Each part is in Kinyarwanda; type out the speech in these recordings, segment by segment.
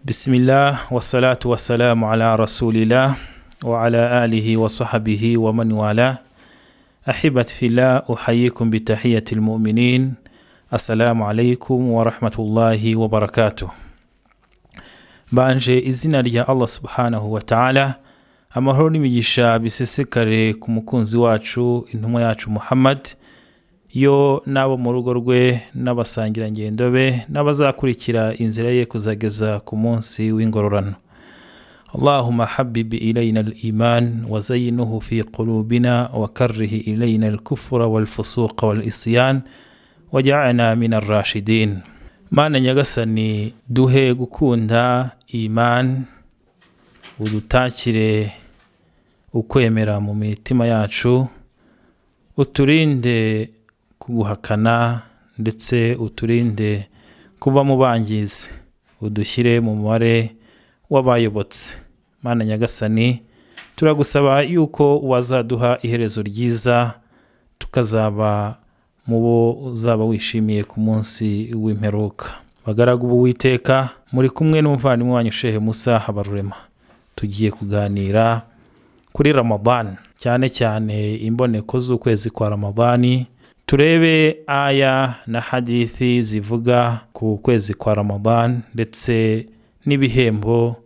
بسم الله والصلاة والسلام على رسول الله وعلى آله وصحبه ومن والاه. أحبة في الله، أحييكم بتحية المؤمنين. السلام عليكم ورحمة الله وبركاته. banje izina rya Allah subhanahu wa ta'ala, amahoro n'imigisha bisesekare ku mukunzi wacu intumwa yacu Muhammad, yo nabo mu rugo rwe n'abasangira ngendo be n'abazakurikira inzira ye kuzageza ku munsi w'ingororano. Allahumma habbib ilayna al-iman wa zayyinuhu fi qulubina wa karrih ilayna al-kufra wal-fusuq wal-isyan waj'alna min ar-rashidin. Mana nyagasani, duhe gukunda iman, udutakire ukwemera mu mitima yacu, uturinde kuguhakana ndetse uturinde kuba mu bangizi, udushyire mu mubare w'abayobotse. Mana nyagasani, turagusaba yuko wazaduha iherezo ryiza, tukazaba mubo uzaba wishimiye ku munsi w'imperuka. Bagaragu b'Uwiteka, muri kumwe n'umuvandimwe wanyu Shk Moussa HABARUREMA, tugiye kuganira kuri Ramadhan, cyane cyane imboneko z'ukwezi kwa Ramadhani. Turebe aya na hadithi zivuga ku kwezi kwa Ramadhan ndetse n'ibihembo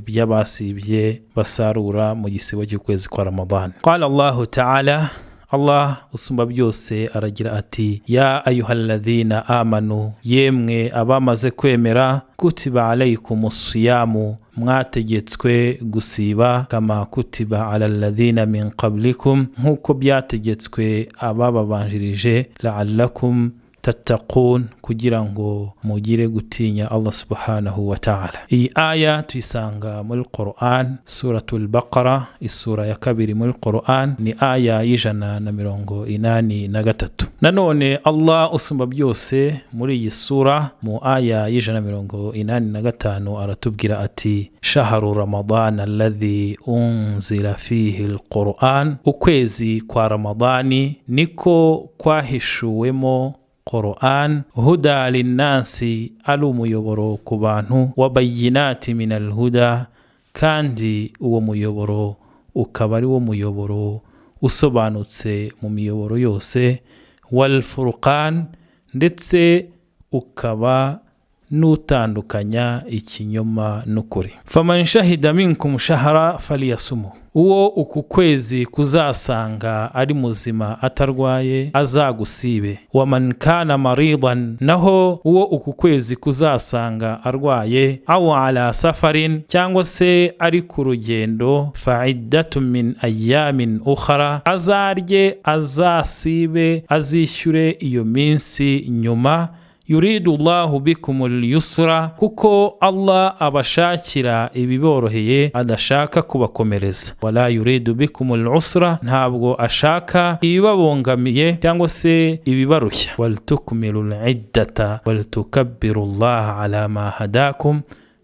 by'abasibye basarura mu gisibo cy'ukwezi kwa Ramadhan. Qala Allahu ta'ala, Allah usumba byose aragira ati: ya ayyuhalladhina amanu, yemwe abamaze kwemera, kutiba alaykumus siyamu, mwategetswe gusiba, kama kutiba ala alladhina min qablikum, nkuko byategetswe abababanjirije, la'allakum tattaqun, kugirango mugire gutinya Allah subhanahu wa ta'ala. Iyi aya tuyisanga muri Qur'an, suratul Baqara, isura ya kabiri muri Qur'an, ni aya y'183. Nanone Allah usumba byose muri iyi sura mu aya y'185 aratubwira ati: shahru Ramadhan alladhi unzila fihi al-Qur'an, ukwezi kwa Ramadhani niko kwahishuwemo Qur'an, huda linnasi, umuyoboro kubantu, wa bayinati min al-huda, kandi uwo muyoboro ukaba ari wo muyoboro usobanutse mu miyoboro yose, wal furqan, ndetse ukaba nutandukanya ikinyoma n'ukuri. Faman shahida minkum shahra falyasumu, uwo uku kwezi kuzasanga ari muzima atarwaye azagusibe. Wa man kana maridan, naho uwo uku kwezi kuzasanga arwaye, aw ala safarin, cyangwa se ari ku rugendo, fa'iddatun min ayyamin ukhra, azarye, azasibe, azishyure iyo minsi nyuma. Yuridu Allahu bikumul yusra, kuko Allah abashakira ibiboroheye, adashaka kubakomereza. Wala yuridu bikumul usra, ntabwo ashaka ibibabongamiye cyangwa se ibibarushya. Wal tukmilul iddata wal tukabbiru Allah ala ma hadakum,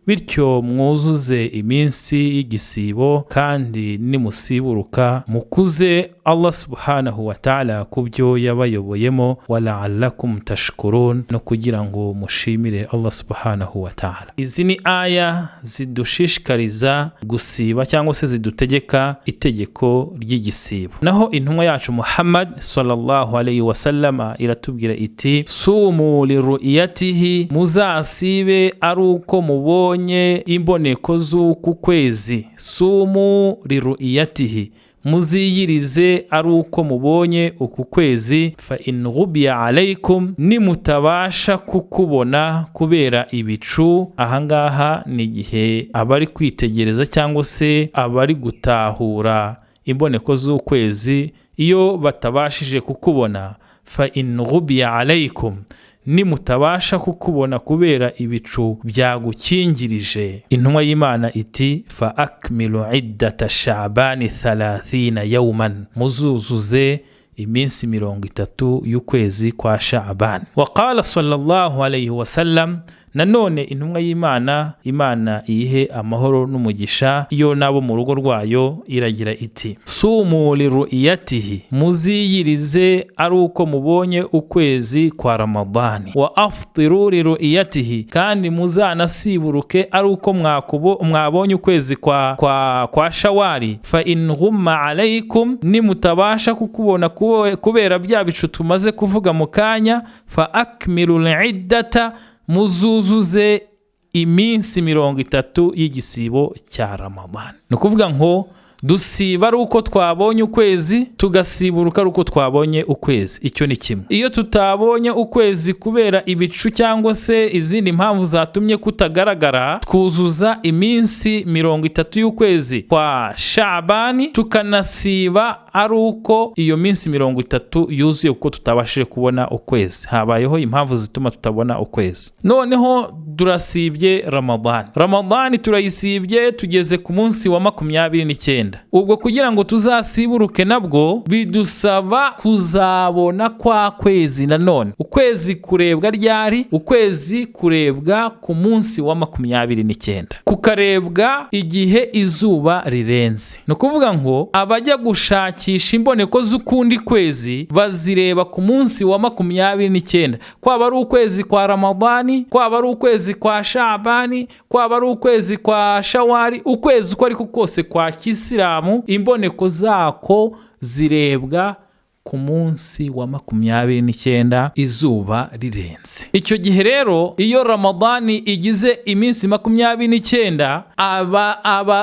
bityo mwuzuze iminsi y'igisibo kandi nimusiburuka mukuze Allah subhanahu wa ta'ala kubyo yabayoboyemo, wala'allakum tashkurun, no kugirango mushimire Allah subhanahu wa ta'ala. Izi ni aya zidushishikariza gusiba cyangwa se zidutegeka itegeko ry'igisibo. Naho intumwa yacu Muhammad sallallahu alayhi wa sallama iratubwira iti: sumu liru'yatihi, muzasibe ari uko mubonye imboneko z'uku kwezi. Sumu liru'yatihi, muziyirize ari uko mubonye uku kwezi. Fa in ghubiya alaykum, nimutabasha kukubona kubera ibicu. Ahangaha ni igihe abari kwitegereza cyangwa se abari gutahura imboneko z'ukwezi, iyo batabashije kukubona, fa in ghubiya alaykum, nimutabasha kukubona kubera ibicu byagukingirije, intumwa y'Imana iti: fa akmilu iddata sha'bani 30 yawman, muzuzuze iminsi 30 y'ukwezi kwa Sha'ban. Wa qala sallallahu alayhi wa sallam, nanone intumwa y'Imana, Imana iyihe amahoro n'umugisha, iyo nabo mu rugo rwayo iragira iti: sumu liru'iyatihi, muziyirize ari uko mubonye ukwezi kwa Ramadhani, wa aftiru liru'iyatihi, kandi muzanasiburuke ari uko mwabonye ukwezi kwa Shawari, fa in ghumma alaykum, nimutabasha kukubona kubera bya bicu tumaze kuvuga mu kanya, fa akmilu al-iddata, muzuzuze iminsi 30 y'igisibo cya Ramadhan. No kuvuga ngo dusiba ari uko twabonye ukwezi, tugasiburuka ari uko twabonye ukwezi. Icyo ni kimwe. Iyo tutabonye ukwezi kubera ibicu cyangwa se izindi mpamvu zatumye kutagaragara, twuzuza iminsi 30 y'ukwezi kwa Shabani, tukanasiba ari uko iyo minsi 30 yuzuye kuko tutabashije kubona ukwezi, habayeho impamvu zituma tutabona ukwezi. Noneho durasibye Ramadhan turayisibye, tugeze ku munsi wa 29. Ubwo kugira ngo tuzasiburuke nabwo bidusaba kuzabona kwa kwezi. Nanone ukwezi kurebwa ryari? Ukwezi kurebwa ku munsi wa 29, kukarebwa igihe izuba rirenze. No kuvuga ngo abajya gushakisha imboneko z'ukundi kwezi bazireba ku munsi wa 29, kwaba ari ukwezi kwa Ramadhani, kwaba ari ukwezi kwa Shabani, kwaba ari ukwezi kwa Shawari, ukwezi uko ariko kose kwa Kisilamu, imboneko zako zirebwa ku munsi wa 29 izuba rirenze. Icyo gihe rero iyo Ramadhani igize iminsi 29,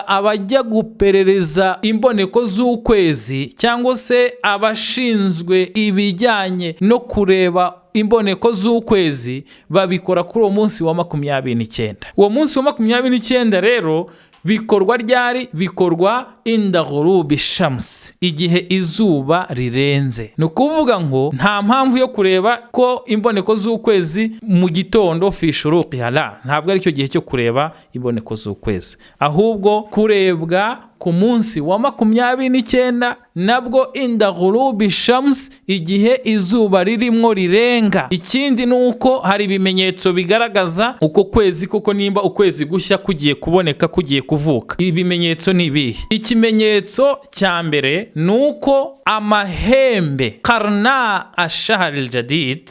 abajya guperereza imboneko z'ukwezi cyangwa se abashinzwe ibijyanye no kureba imboneko z'ukwezi babikora kuri uwo munsi wa 29. Uwo munsi wa 29 rero bikorwa ryari? Bikorwa inda ghurubi shams, igihe izuba rirenze. No kuvuga ngo nta mpamvu yo kureba ko imboneko z'ukwezi mu gitondo fi shuruqi hala, ntabwo ari cyo gihe cyo kureba imboneko z'ukwezi, ahubwo kurebwa ku munsi wa 29 nabwo inda ghurubi shams, igihe izuba ririmo rirenga. Ikindi nuko hari ibimenyetso bigaragaza uko kwezi koko nimba ukwezi gushya kugiye kuboneka, kugiye kuvuka. Ibimenyetso ni ibihe? Ikimenyetso cya mbere nuko amahembe qarna ash-shahr al-jadid,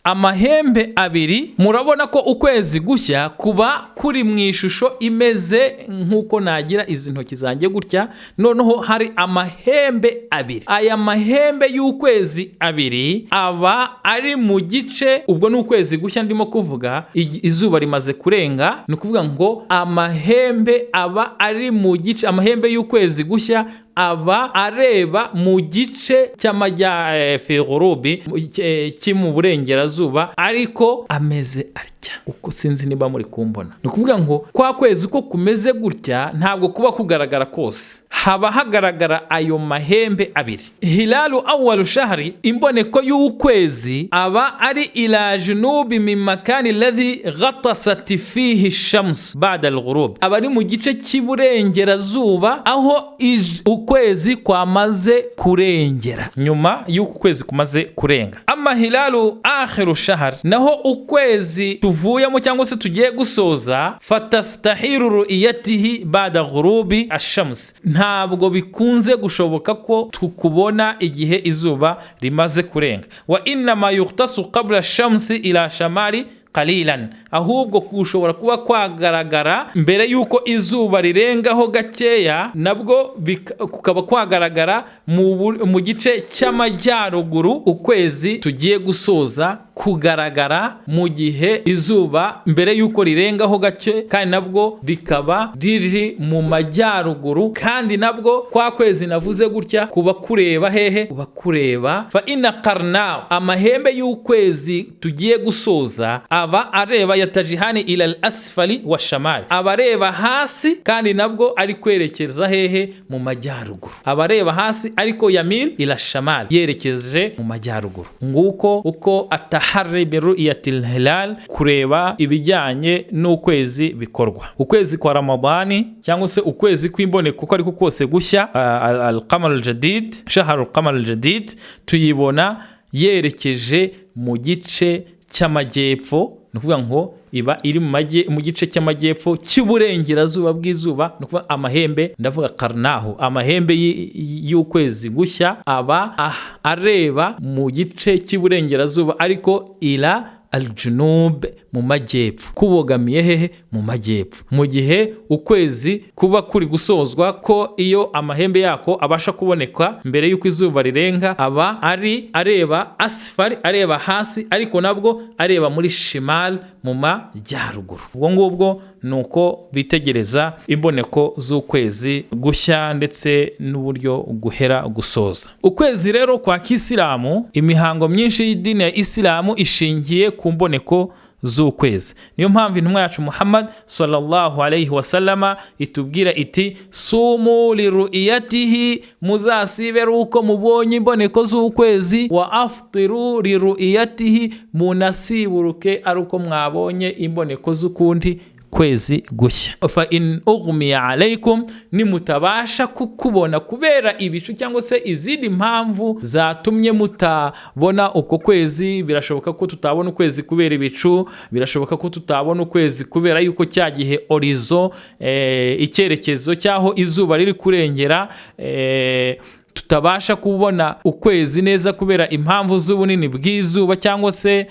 amahembe abiri, murabona ko ukwezi gushya kuba kuri mu ishusho imeze nkuko nagira izi ntoki zanjye gutya, noneho hari amahembe abiri. Aya mahembe y'ukwezi abiri aba ari mu gice, ubwo ni ukwezi gushya ndimo kuvuga, izuba rimaze kurenga. Ni kuvuga ngo amahembe aba ari mu gice, amahembe y'ukwezi gushya aba areba mu gice cy'amajya fegurubi mu burengerazuba, ariko ameze atya. Uko sinzi niba muri kumbona. Ni kuvuga ngo kwa kwezi uko kumeze gutya ntabwo kuba kugaragara kose, haba hagaragara ayo mahembe abiri. Hilalu awwalu shahri, imboneko y'ukwezi aba ari ila junubi min makani alladhi ghatasat fihi ash-shams ba'da al-ghurub, aba ari mu gice cy'iburengerazuba aho ukwezi kwamaze kurengera, nyuma y'uko kwezi kumaze kurenga. Amma hilalu akhiru shahr, naho ukwezi tuvuyemo cyangwa se tugiye gusoza, fatastahiru ru'iyatihi ba'da ghurubi ash-shams, ntabwo bikunze gushoboka ko tukubona igihe izuba rimaze kurenga. Wa inna ma yughtasu qabla ash-shamsi ila shamali qalilan, ahubwo kushobora kuba kwagaragara mbere yuko izuba rirengaho gakeya, nabwo kukaba kwagaragara mu gice cy'amajyaruguru. Ukwezi tugiye gusoza kugaragara mu gihe izuba mbere yuko rirengaho gake, kandi nabwo rikaba riri mu majyaruguru, kandi nabwo kwa kwezi navuze gutya kuba kureba hehe? Kuba kureba fa inna qarna, amahembe y'ukwezi tugiye gusoza aba areba yatajihani ila al-asfali wa shamali, abareba hasi kandi nabwo ari kwerekeza hehe? Mu majyaruguru. Abareba hasi ariko yamil ila shamali, yerekeje mu majyaruguru. Nguko uko atahari bi ru'yatil hilal, kureba ibijyanye n'ukwezi bikorwa. Ukwezi kwa Ramadhani cyangwa se ukwezi kw'imboneko kuko ariko kose gushya, al-qamar al-jadid, shahr al-qamar al-jadid, tuyibona yerekeje mu gice cy'amajyepfo. nukuvuga ngo iba iri mu gice cy'amajyepfo cy'uburengerazuba bw'izuba, nukuvuga amahembe, ndavuga karnahu, amahembe y'ukwezi gushya aba areba mu gice cy'uburengerazuba ariko ila aljunub, mu majyepfo, kubogamiye hehe? Mu majyepfo. Mu gihe ukwezi kuba kuri gusozwa, ko iyo amahembe yako abasha kuboneka mbere y'uko izuba rirenga, aba ari areba asfari, areba hasi, ariko nabwo areba muri shimal, mu majyaruguru. Ubwo ngubwo nuko bitegereza imboneko z'ukwezi gushya ndetse n'uburyo guhera gusoza. Ukwezi rero kwa Kisilamu, imihango myinshi y'idini ya Isilamu ishingiye ku mboneko z'ukwezi. Niyo mpamvu intumwa yacu Muhammad sallallahu alayhi wa sallama itubwira iti sumu liru'iyatihi, muzasibe uko mubonye imboneko z'ukwezi, wa aftiru liru'iyatihi, munasiburuke aruko mwabonye imboneko z'ukundi kwezi gushya. Fa in ughmiya alaykum, nimutabasha kukubona kubera ibicu cyangwa se izindi mpamvu zatumye mutabona uko kwezi, birashoboka ko tutabona ukwezi kubera ibicu, birashoboka ko tutabona ukwezi kubera yuko cyagihe orizo, icyerekezo cyaho izuba riri kurengera, tutabasha kubona ukwezi neza kubera impamvu z'ubunini bw'izuba, cyangwa se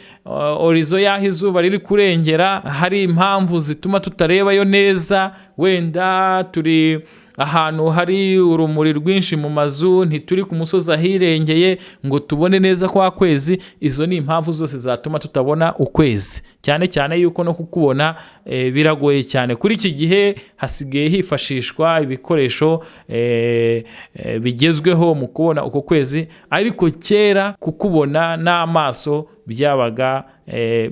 orizo yaho izuba riri kurengera hari impamvu zituma tutarebayo neza, wenda turi ahantu hari urumuri rwinshi mu mazu, ntituri ku musozi ahirengeye ngo tubone neza kwa kwezi. Izo ni impamvu zose zatuma tutabona ukwezi, cyane cyane yuko no kukubona biragoye cyane. Kuri iki gihe hasigaye hifashishwa ibikoresho bigezweho mu kubona uko kwezi, ariko kera kukubona n'amaso byabaga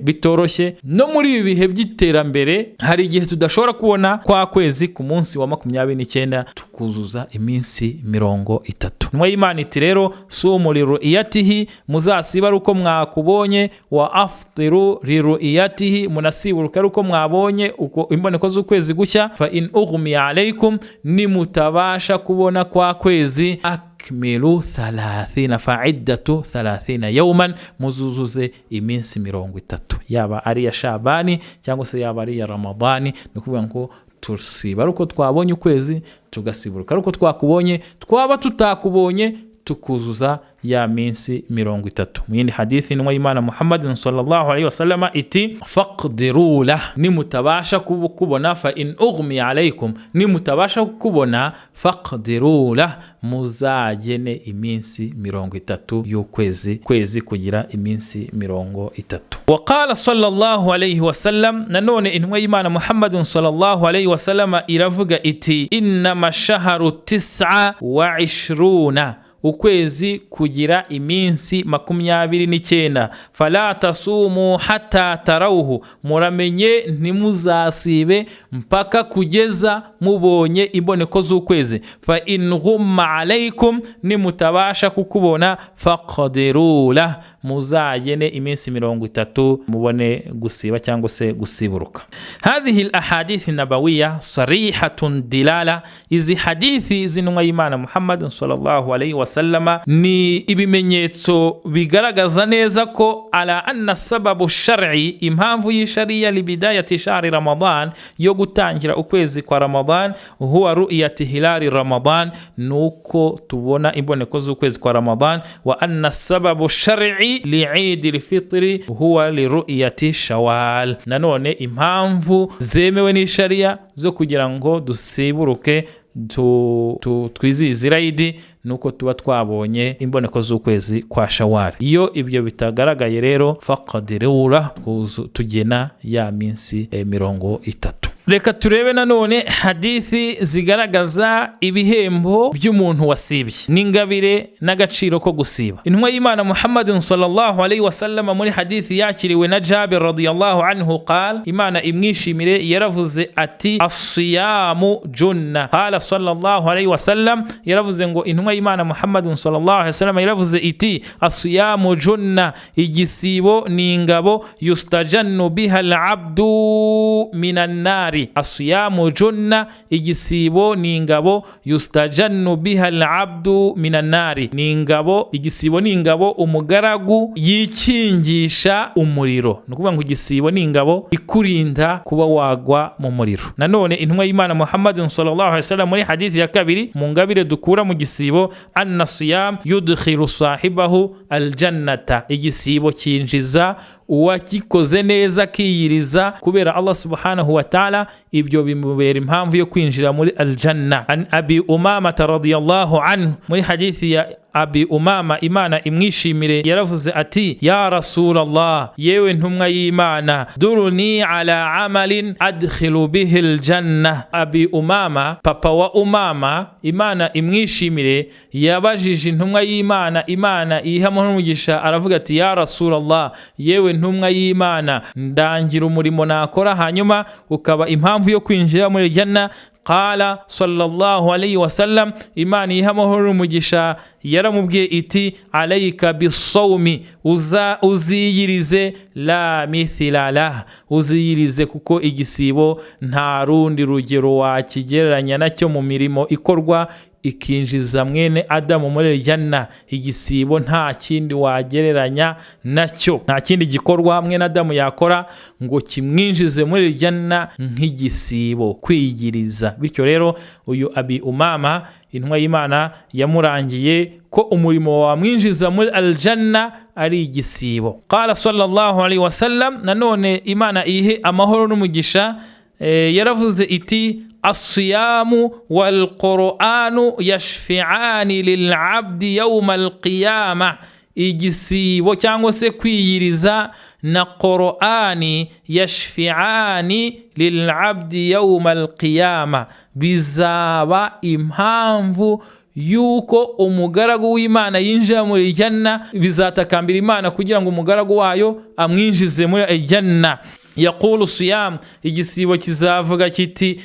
bitoroshye. No muri ibi bihe by'iterambere hari igihe tudashobora kubona kwa kwezi ku munsi wa 29 tukuzuza iminsi 30. Nwa y'Imana iti rero sumu liru'iyatihi, muzasiba uko mwakubonye, wa aftiru liru'iyatihi, munasiburuka uko mwabonye uko imboneko z'ukwezi gushya. Fa in ughmiya alaykum, nimutabasha kubona kwa kwezi, akmilu 30, fa'iddatu 30 yawman, muzuzuze iminsi 30, yaba ari ya Shabani cyangwa se yaba ari ya Ramadhani. Nukuvuga ngo tusiba uko twabonye ukwezi, tugasiburuka uko twakubonye, twaba tutakubonye tukuzuza ya minsi 30. Muyindi hadithi intumwa y'Imana Muhammad sallallahu alayhi wa sallama iti faqdiru la, nimutabasha kubona, fa in ughmiya alaykum, nimutabasha kubona, faqdiru la, muzagene iminsi 30 y'ukwezi, kwezi kugira iminsi 30. Wa qala sallallahu alayhi wa sallam, nanone intumwa y'Imana Muhammad sallallahu alayhi wa sallama iravuga iti innama shahru 29, ukwezi kugira iminsi 29, fala tasumu hatta tarawhu, muramenye ntimuzasibe mpaka kugeza mubonye imboneko z'ukwezi. Fa in ghumma alaykum, nimutabasha kukubona, faqdiru la, muzagene iminsi 30 mubone gusiba cyangwa se gusiburuka. Hadhihi al-ahadith an-nabawiyya sarihatun dilala, izi hadithi zinumwa y'Imana Muhammad sallallahu alayhi wa sallama ni ibimenyetso bigaragaza neza ko ala anna sababu shar'i, impamvu y'ishariya libidayati shahri Ramadan, yo gutangira ukwezi kwa Ramadan, huwa ru'yati hilali Ramadan, nuko tubona imboneko z'ukwezi kwa Ramadan. Wa anna sababu shar'i li'id al-fitri huwa li ru'yati Shawwal, nanone impamvu zemewe n'ishariya zo kugira ngo dusiburuke twizihiza irayidi, nuko tuba twabonye imboneko z'ukwezi kwa Shawwal. Iyo ibyo bitagaragaye rero, faqdirura, tugena ya minsi 30. Reka turebe nanone hadithi zigaragaza ibihembo by'umuntu wasibye n'ingabire n'agaciro ko gusiba. Intumwa y'Imana Muhammad sallallahu alayhi wa sallam muri hadithi yakiriwe na Jabir radiyallahu anhu qala, Imana imwishimire, yaravuze ati as-siyamu junna. Qala sallallahu alayhi wa sallam, yaravuze ngo intumwa y'Imana Muhammad sallallahu alayhi wa sallam yaravuze iti as-siyamu junna, igisibo ni ingabo, yustajannu biha al-abdu minan nar, nari. Asiyamu junna, igisibo ni ingabo, yustajannu biha al-abdu minan nari, ni ingabo, igisibo ni ingabo umugaragu yikingisha umuriro. Nukuvuga ngo igisibo ni ingabo ikurinda kuba wagwa mu muriro. Nanone intumwa y'Imana Muhammad sallallahu alaihi wasallam muri hadithi ya kabiri mu ngabire dukura mu gisibo, anna siyam yudkhilu sahibahu aljannata, igisibo kinjiza uwakikoze neza kiyiriza kubera Allah subhanahu wa ta'ala, ibyo bimubera impamvu yo kwinjira muri aljanna. An abi umama radiyallahu anhu, muri hadithi ya abi umama Imana imwishimire, yaravuze ati ya Rasulallah, yewe ntumwa y'Imana, duruni ala amalin adkhilu bihi aljanna. Abi umama, papa wa umama, Imana imwishimire, yabajije intumwa y'Imana, Imana ihamo n'umugisha, aravuga ati ya Rasulallah, yewe ntumwa y'Imana, ndangira umurimo nakora hanyuma ukaba impamvu yo kwinjira muri aljanna. Qala sallallahu alayhi wasallam, Imana ihamahoro umugisha yaramubwiye iti alayka bisawmi, uziyirize la mithila lah, uziyirize kuko igisibo nta rundi rugero wakigereranya nacyo mu mirimo ikorwa ikinjiza mwene Adamu muri janna. Igisibo nta kindi wagereranya nacyo, nta kindi gikorwa mwene Adamu yakora ngo kimwinjize muri janna nk'igisibo, kwiyiriza. Bityo rero uyu abi umama, intumwa y'Imana yamurangiye ko umurimo wamwinjiza muri aljanna ari igisibo. Qala sallallahu alaihi wasallam, nanone Imana ihe amahoro n'umugisha, yaravuze iti asiyamu wal Qur'anu yashfi'ani lil abdi yawma al qiyamah, igisibo cyangwa se kwiyiriza na Qur'ani yashfi'ani lil abdi yawma al qiyamah, bizaba impamvu yuko umugaragu w'Imana yinjira muri janna, bizatakambira Imana kugira ngo umugaragu wayo amwinjize muri janna. Yaqulu siyam, igisibo kizavuga kiti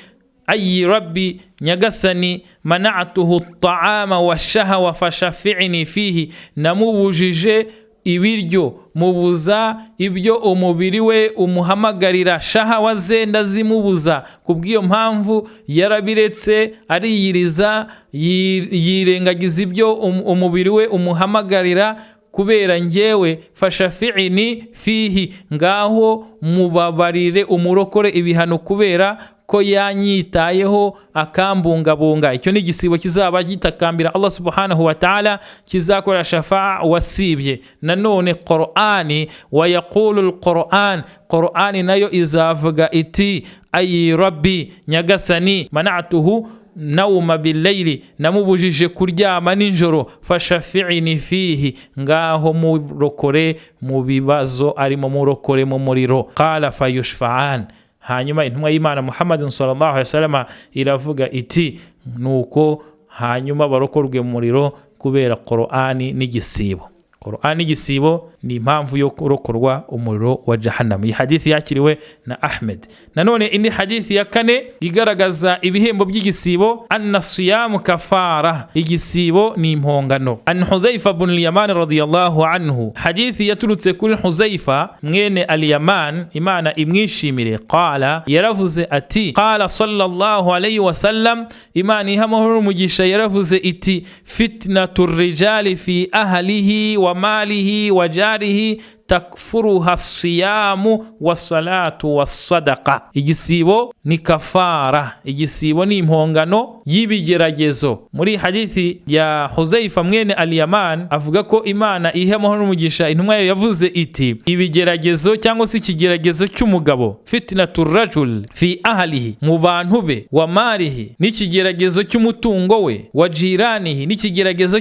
ayi rabbi, nyagasani, mana'atuhu at-ta'ama wash-shahwa fashafi'ni fihi, namubujije ibiryo, mubuza ibyo umubiri we umuhamagarira, shahawa ze ndazimubuza. Kubwiyo mpamvu yarabiretse ariyiriza, yirengagiza ibyo umubiri we umuhamagarira kubera njyewe. Fashafi'ni fihi, ngaho mubabarire, umurokore ibihano kubera ko yanyitayeho akambungabunga. Icyo ni igisibo kizaba gitakambira Allah subhanahu wa ta'ala, kizakora shafa'a wasibye. Nanone Qur'ani, wa yaqulu al-Qur'an, Qur'ani nayo izavuga iti ayi rabbi, nyagasani, mana'atuhu nawma billayli, namubujije kuryama ninjoro, fashafi'ni fihi, ngaho murokore mu bibazo arimo, murokore mu muriro. Qala fayushfa'an, hanyuma intumwa y'Imana Muhammad sallallahu alaihi wasallam iravuga iti nuko hanyuma barokorwe mu muriro kubera Qur'ani n'igisibo. Qur'an igisibo ni impamvu yo kurokorwa umuriro wa jahannam. Iyi hadithi yakiriwe na Ahmed. Nanone indi hadithi ya kane igaragaza ibihembo by'igisibo, anna siyam kafara, igisibo ni impongano. An Huzaifa ibn al-Yaman radiyallahu anhu, hadithi yaturutse kuri Huzaifa mwene al-Yaman, Imana imwishimire, qala, yaravuze ati qala sallallahu alayhi wasallam, Imana ihamahoro umugisha yaravuze iti fitnatur rijali fi ahlihi wa malihi wa jarihi takfuruha siyamu wassalatu wassadaqa. Igisibo ni kafara, igisibo ni impongano y'ibigeragezo. Muri hadithi ya Huzaifa mwene al-Yaman avuga ko Imana ihamaho n'umugisha, intumwa yayo yavuze iti ibigeragezo cyangwa se ikigeragezo cy'umugabo, fitnatur rajul fi ahlihi, mu bantu be, wa malihi, n'ikigeragezo cy'umutungo we, wa jiranihi, n'ikigeragezo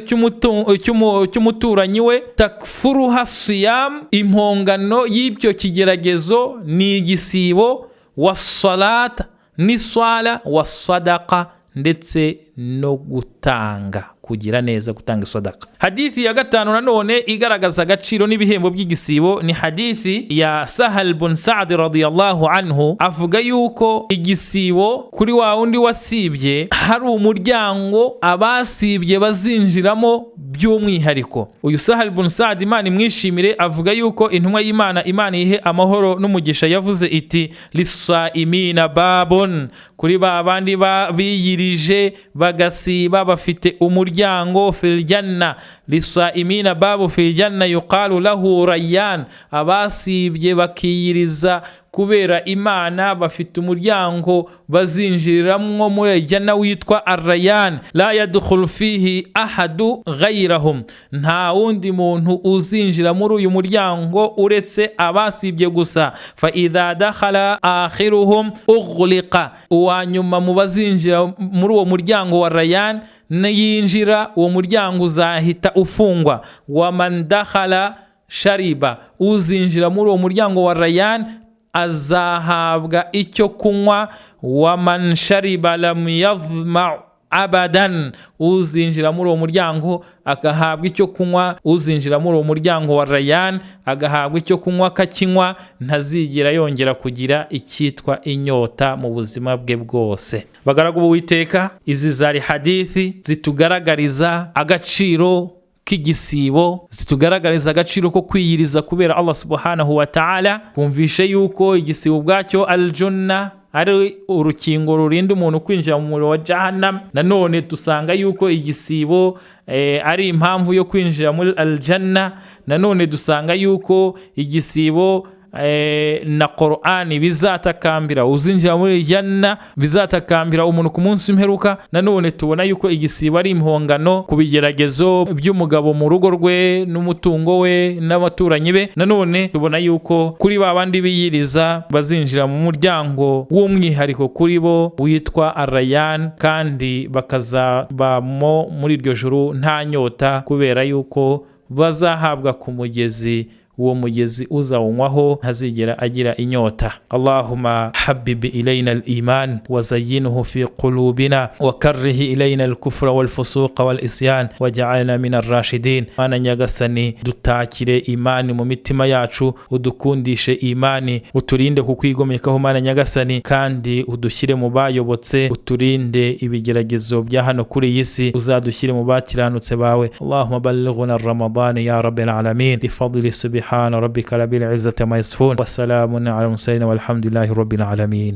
cy'umuturanyi we, takfuruha siyam, impongano y'ibyo kigeragezo ni igisibo, wassalata, ni swala, wassadaqa, ndetse no gutanga, kugira neza, gutanga sadaka. Hadithi ya gatanu nanone igaragaza agaciro n'ibihembo by'igisibo ni hadithi ya Sahal bin Sa'd radiyallahu anhu, avuga yuko igisibo kuri wa wundi wasibye hari umuryango abasibye bazinjiramo by'umwihariko. Uyu Sahal bin Sa'd, Imana imwishimire, avuga yuko intumwa y'Imana, Imana ihe amahoro n'umugisha, yavuze iti lisaimina babun, kuri ba bandi biyirije bagasiba bafite umuryango fil janna. Lisaimina babu fil janna yuqalu lahu rayyan, abasibye bakiyiriza kubera Imana bafite umuryango bazinjiramwo muri janna witwa arrayan, la yadkhulu fihi ahadu ghayrahum, nta wundi muntu uzinjira muri uyu muryango uretse abasibye gusa. Fa idha dakhala akhiruhum ughliqa, uwanyuma mu bazinjira muri uwo muryango wa Rayyan niyinjira, uwo muryango uzahita ufungwa. Wa man dakhala shariba, uzinjira muri uwo muryango wa Rayyan azahabwa icyo kunywa. Wa man shariba lam yadhma abadan, uzinjira muri uwo muryango agahabwa icyo kunywa. Uzinjira muri uwo muryango wa Rayyan agahabwa icyo kunywa, kakinywa ntazigera yongera kugira icyitwa inyota mu buzima bwe bwose. Bagaragu b'Uwiteka, izi zari hadithi zitugaragariza agaciro k'igisibo, zitugaragariza agaciro ko kwiyiriza kubera Allah subhanahu wa ta'ala. Kumvishe yuko igisibo bwacyo aljanna ari urukingo rurinda umuntu kwinjira mu muriro wa jahannam. Nanone dusanga yuko igisibo ari impamvu yo kwinjira muri aljanna. Nanone dusanga yuko igisibo na Qur'an bizatakambira uzinjira muri janna, bizatakambira umuntu ku munsi w'imperuka. Nanone tubona yuko igisibo ari impongano ku bigeragezo by'umugabo mu rugo rwe n'umutungo we n'abaturanyi be. Nanone tubona yuko kuri babandi biyiriza bazinjira mu muryango w'umwihariko kuri bo witwa Arrayan, kandi bakazabamo muri iryo juru nta nyota, kubera yuko bazahabwa ku mugezi, uwo mugezi uzawunywaho ntazigera agira inyota. Allahumma habib ilayna al-iman wa zayyinhu fi qulubina wa karrih ilayna al-kufra wal fusuqa wal isyan waj'alna min ar-rashidin. Mana nyagasani, dutakire imani mu mitima yacu, udukundishe imani, uturinde kukwigomekaho Mana nyagasani, kandi udushyire mu bayobotse, uturinde ibigeragezo bya hano kuri iyi si, uzadushyire mu bakiranutse bawe. Allahumma ballighna Ramadhan ya rabbil alamin bi fadli subhana ربك رب العزة ما يصفون وسلام على المرسلين والحمد لله رب العالمين.